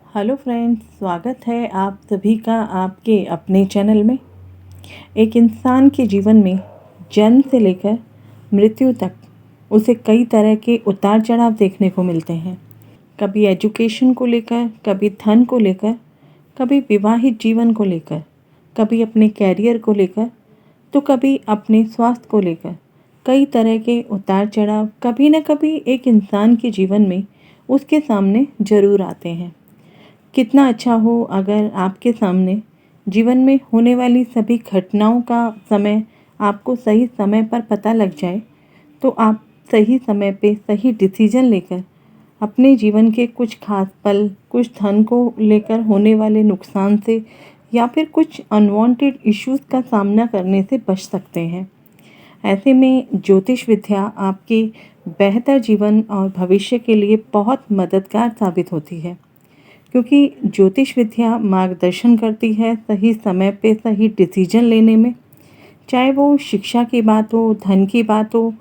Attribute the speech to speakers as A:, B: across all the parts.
A: Hello friends, स्वागत है आप सभी का आपके अपने चैनल में। एक इंसान के जीवन में जन्म से लेकर मृत्यु तक उसे कई तरह के उतार चढ़ाव देखने को मिलते हैं। कभी एजुकेशन को लेकर, कभी धन को लेकर, कभी विवाहित जीवन को लेकर, कभी अपने कैरियर को लेकर, तो कभी अपने स्वास्थ्य को लेकर। कई तरह के उतार चढ़ाव कभी न कभी एक इंसान के जीवन में उसके सामने ज़रूर आते हैं। कितना अच्छा हो अगर आपके सामने जीवन में होने वाली सभी घटनाओं का समय आपको सही समय पर पता लग जाए, तो आप सही समय पे सही डिसीजन लेकर अपने जीवन के कुछ खास पल, कुछ धन को लेकर होने वाले नुकसान से या फिर कुछ अनवांटेड इश्यूज़ का सामना करने से बच सकते हैं। ऐसे में ज्योतिष विद्या आपके बेहतर जीवन और भविष्य के लिए बहुत मददगार साबित होती है, क्योंकि ज्योतिष विद्या मार्गदर्शन करती है सही समय पे सही डिसीजन लेने में। चाहे वो शिक्षा की बात हो, धन की बात हो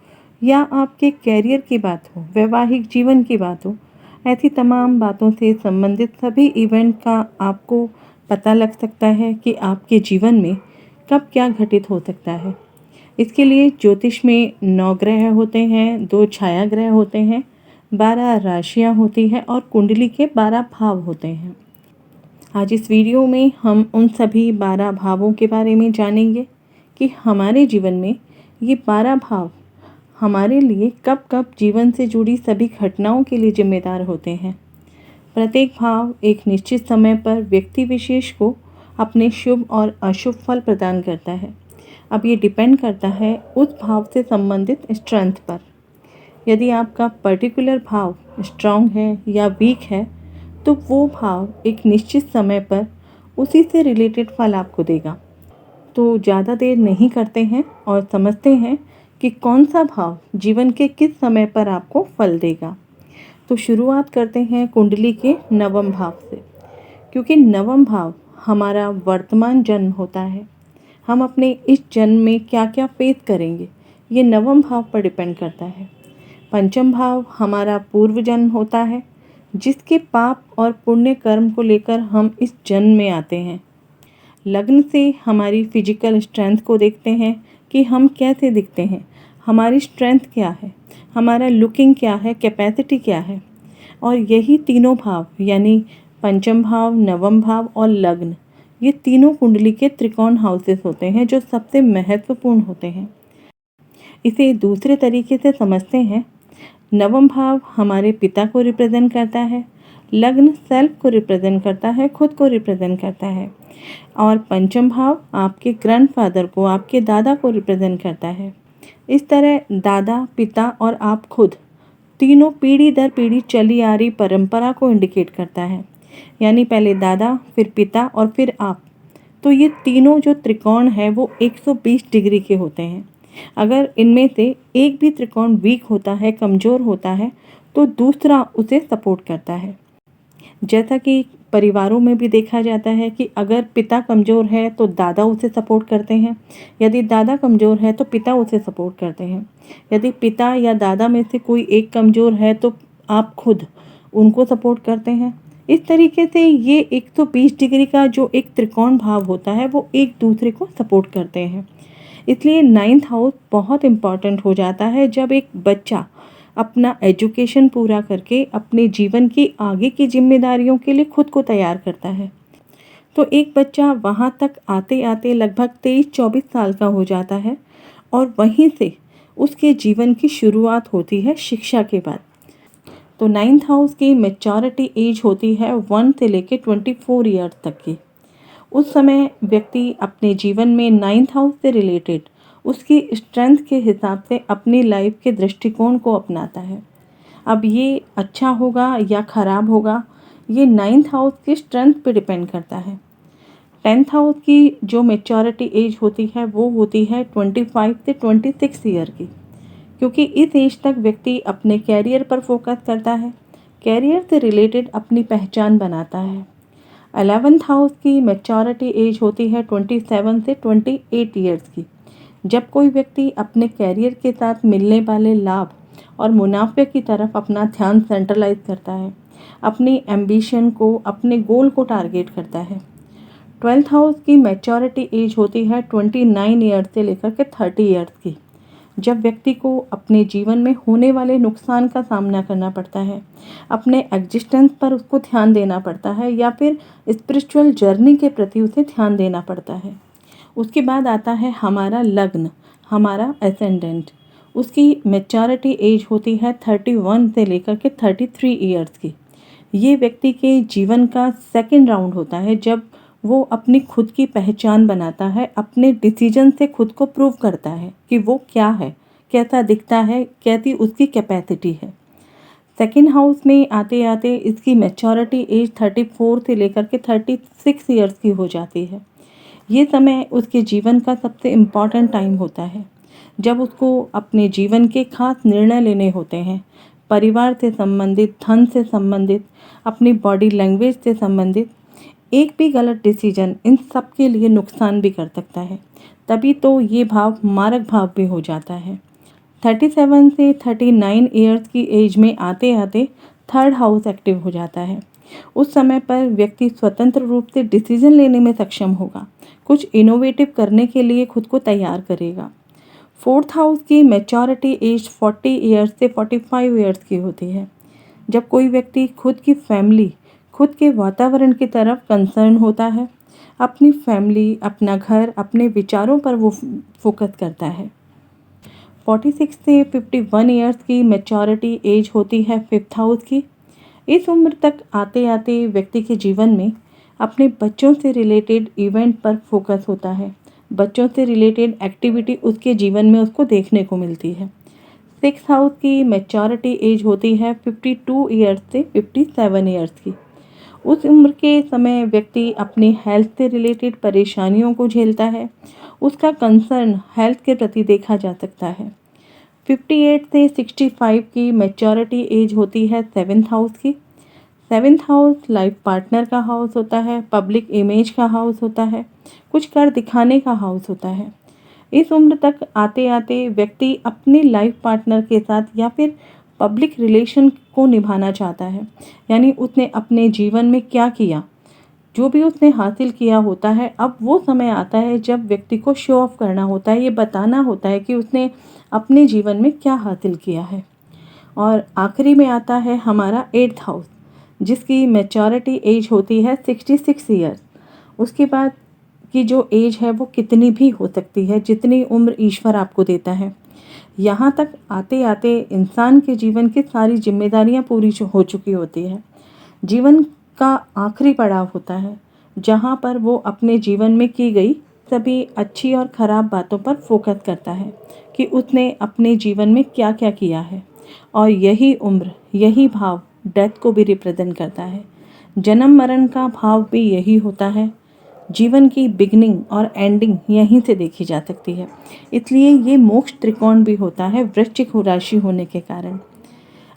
A: या आपके कैरियर की बात हो, वैवाहिक जीवन की बात हो, ऐसी तमाम बातों से संबंधित सभी इवेंट का आपको पता लग सकता है कि आपके जीवन में कब क्या घटित हो सकता है। इसके लिए ज्योतिष में 9 ग्रह होते हैं, 2 छाया ग्रह होते हैं, 12 राशियाँ होती हैं और कुंडली के 12 भाव होते हैं। आज इस वीडियो में हम उन सभी 12 भावों के बारे में जानेंगे कि हमारे जीवन में ये 12 भाव हमारे लिए कब कब जीवन से जुड़ी सभी घटनाओं के लिए जिम्मेदार होते हैं। प्रत्येक भाव एक निश्चित समय पर व्यक्ति विशेष को अपने शुभ और अशुभ फल प्रदान करता है। अब ये डिपेंड करता है उस भाव से संबंधित स्ट्रेंथ पर। यदि आपका पर्टिकुलर भाव स्ट्रांग है या वीक है, तो वो भाव एक निश्चित समय पर उसी से रिलेटेड फल आपको देगा। तो ज़्यादा देर नहीं करते हैं और समझते हैं कि कौन सा भाव जीवन के किस समय पर आपको फल देगा। तो शुरुआत करते हैं कुंडली के नवम भाव से, क्योंकि नवम भाव हमारा वर्तमान जन्म होता है। हम अपने इस जन्म में क्या क्या फेस करेंगे, ये नवम भाव पर डिपेंड करता है। पंचम भाव हमारा पूर्व जन्म होता है, जिसके पाप और पुण्य कर्म को लेकर हम इस जन्म में आते हैं। लग्न से हमारी फिजिकल स्ट्रेंथ को देखते हैं कि हम कैसे दिखते हैं, हमारी स्ट्रेंथ क्या है, हमारा लुकिंग क्या है, कैपेसिटी क्या है। और यही तीनों भाव यानी पंचम भाव, नवम भाव और लग्न, ये तीनों कुंडली के त्रिकोण हाउसेस होते हैं जो सबसे महत्वपूर्ण होते हैं। इसे दूसरे तरीके से समझते हैं, नवम भाव हमारे पिता को रिप्रेजेंट करता है, लग्न सेल्फ को रिप्रेजेंट करता है, खुद को रिप्रेजेंट करता है, और पंचम भाव आपके ग्रैंडफादर को, आपके दादा को रिप्रेजेंट करता है। इस तरह दादा, पिता और आप खुद तीनों पीढ़ी दर पीढ़ी चली आ रही परंपरा को इंडिकेट करता है। यानी पहले दादा, फिर पिता और फिर आप। तो ये तीनों जो त्रिकोण है वो 120 डिग्री के होते हैं। अगर इनमें से एक भी त्रिकोण वीक होता है, कमज़ोर होता है, तो दूसरा उसे सपोर्ट करता है। जैसा कि परिवारों में भी देखा जाता है कि अगर पिता कमज़ोर है तो दादा उसे सपोर्ट करते हैं, यदि दादा कमज़ोर है तो पिता उसे सपोर्ट करते हैं, यदि पिता या दादा में से कोई एक कमज़ोर है तो आप खुद उनको सपोर्ट करते हैं। इस तरीके से ये 120 डिग्री का जो एक त्रिकोण भाव होता है वो एक दूसरे को सपोर्ट करते हैं। इसलिए 9th हाउस बहुत इम्पॉर्टेंट हो जाता है जब एक बच्चा अपना एजुकेशन पूरा करके अपने जीवन की आगे की जिम्मेदारियों के लिए खुद को तैयार करता है। तो एक बच्चा वहाँ तक आते आते लगभग 23-24 साल का हो जाता है और वहीं से उसके जीवन की शुरुआत होती है शिक्षा के बाद। तो 9th हाउस की मैच्योरिटी एज होती है 1 से लेकर 24 ईयर तक की। उस समय व्यक्ति अपने जीवन में 9th हाउस से रिलेटेड उसकी स्ट्रेंथ के हिसाब से अपनी लाइफ के दृष्टिकोण को अपनाता है। अब ये अच्छा होगा या ख़राब होगा, ये 9th हाउस की स्ट्रेंथ पे डिपेंड करता है। 10th हाउस की जो मैच्योरिटी एज होती है वो होती है 25 से 26 ईयर की, क्योंकि इस एज तक व्यक्ति अपने कैरियर पर फोकस करता है, कैरियर से रिलेटेड अपनी पहचान बनाता है। 11th हाउस की मैच्योरिटी एज होती है 27 से 28 ईयर्स की, जब कोई व्यक्ति अपने कैरियर के साथ मिलने वाले लाभ और मुनाफे की तरफ अपना ध्यान सेंट्रलाइज करता है। अपनी एम्बिशन को, अपने गोल को टारगेट करता है। 12th हाउस की मैच्योरिटी एज होती है 29 ईयर्स से लेकर के 30 ईयर्स की, जब व्यक्ति को अपने जीवन में होने वाले नुकसान का सामना करना पड़ता है, अपने एग्जिस्टेंस पर उसको ध्यान देना पड़ता है या फिर स्पिरिचुअल जर्नी के प्रति उसे ध्यान देना पड़ता है। उसके बाद आता है हमारा लग्न, हमारा एसेंडेंट। उसकी मैच्योरिटी एज होती है 31 से लेकर के 33 ईयर्स की। ये व्यक्ति के जीवन का सेकंड राउंड होता है, जब वो अपनी खुद की पहचान बनाता है, अपने डिसीजन से खुद को प्रूव करता है कि वो क्या है, कैसा दिखता है, कैसी उसकी कैपेसिटी है। सेकंड हाउस में आते आते इसकी मैच्योरिटी एज 34 से लेकर के 36 ईयर्स की हो जाती है। ये समय उसके जीवन का सबसे इम्पॉर्टेंट टाइम होता है, जब उसको अपने जीवन के खास निर्णय लेने होते हैं, परिवार से संबंधित, धन से संबंधित, अपनी बॉडी लैंग्वेज से संबंधित। एक भी गलत डिसीजन इन सब के लिए नुकसान भी कर सकता है, तभी तो ये भाव मारक भाव भी हो जाता है। 37 से 39 ईयर्स की एज में आते आते थर्ड हाउस एक्टिव हो जाता है। उस समय पर व्यक्ति स्वतंत्र रूप से डिसीजन लेने में सक्षम होगा, कुछ इनोवेटिव करने के लिए खुद को तैयार करेगा। फोर्थ हाउस की मैच्योरिटी एज 40 ईयर्स से 45 ईयर्स की होती है, जब कोई व्यक्ति खुद की फैमिली, खुद के वातावरण की तरफ कंसर्न होता है, अपनी फैमिली, अपना घर, अपने विचारों पर वो फोकस करता है। 46 से 51 ईयर्स की मैच्योरिटी एज होती है फिफ्थ हाउस की। इस उम्र तक आते आते व्यक्ति के जीवन में अपने बच्चों से रिलेटेड इवेंट पर फोकस होता है, बच्चों से रिलेटेड एक्टिविटी उसके जीवन में उसको देखने को मिलती है। सिक्स हाउस की मैच्योरिटी एज होती है 52 ईयर्स से 57 ईयर्स की। उस उम्र के समय व्यक्ति अपनी हेल्थ से रिलेटेड परेशानियों को झेलता है, उसका कंसर्न हेल्थ के प्रति देखा जा सकता है। 58 से 65 की मैच्योरिटी एज होती है सेवन्थ हाउस की। सेवन्थ हाउस लाइफ पार्टनर का हाउस होता है, पब्लिक इमेज का हाउस होता है, कुछ कर दिखाने का हाउस होता है। इस उम्र तक आते आते व्यक्ति अपने लाइफ पार्टनर के साथ या फिर पब्लिक रिलेशन को निभाना चाहता है, यानी उसने अपने जीवन में क्या किया, जो भी उसने हासिल किया होता है, अब वो समय आता है जब व्यक्ति को शो ऑफ करना होता है, ये बताना होता है कि उसने अपने जीवन में क्या हासिल किया है। और आखिरी में आता है हमारा एट्थ हाउस, जिसकी मैच्योरिटी एज होती है 66 ईयर्स। उसके बाद की जो एज है वो कितनी भी हो सकती है, जितनी उम्र ईश्वर आपको देता है। यहाँ तक आते आते इंसान के जीवन की सारी जिम्मेदारियाँ पूरी हो चुकी होती है। जीवन का आखिरी पड़ाव होता है, जहाँ पर वो अपने जीवन में की गई सभी अच्छी और ख़राब बातों पर फोकस करता है कि उसने अपने जीवन में क्या क्या किया है। और यही उम्र, यही भाव डेथ को भी रिप्रेजेंट करता है। जन्म मरण का भाव भी यही होता है। जीवन की बिगनिंग और एंडिंग यहीं से देखी जा सकती है, इसलिए ये मोक्ष त्रिकोण भी होता है वृश्चिक राशि होने के कारण।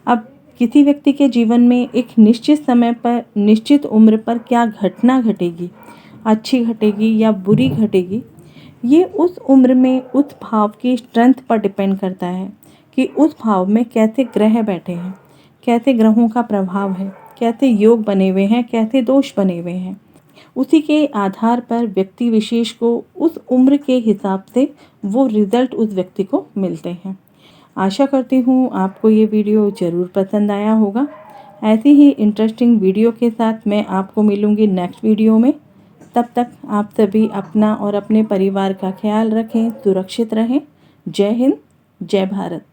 A: अब किसी व्यक्ति के जीवन में एक निश्चित समय पर, निश्चित उम्र पर क्या घटना घटेगी, अच्छी घटेगी या बुरी घटेगी, ये उस उम्र में उस भाव की स्ट्रेंथ पर डिपेंड करता है कि उस भाव में कैसे ग्रह बैठे हैं, कैसे ग्रहों का प्रभाव है, कैसे योग बने हुए हैं, कैसे दोष बने हुए हैं। उसी के आधार पर व्यक्ति विशेष को उस उम्र के हिसाब से वो रिज़ल्ट उस व्यक्ति को मिलते हैं। आशा करती हूँ आपको ये वीडियो ज़रूर पसंद आया होगा। ऐसी ही इंटरेस्टिंग वीडियो के साथ मैं आपको मिलूँगी नेक्स्ट वीडियो में। तब तक आप सभी अपना और अपने परिवार का ख्याल रखें, सुरक्षित रहें। जय हिंद, जय भारत।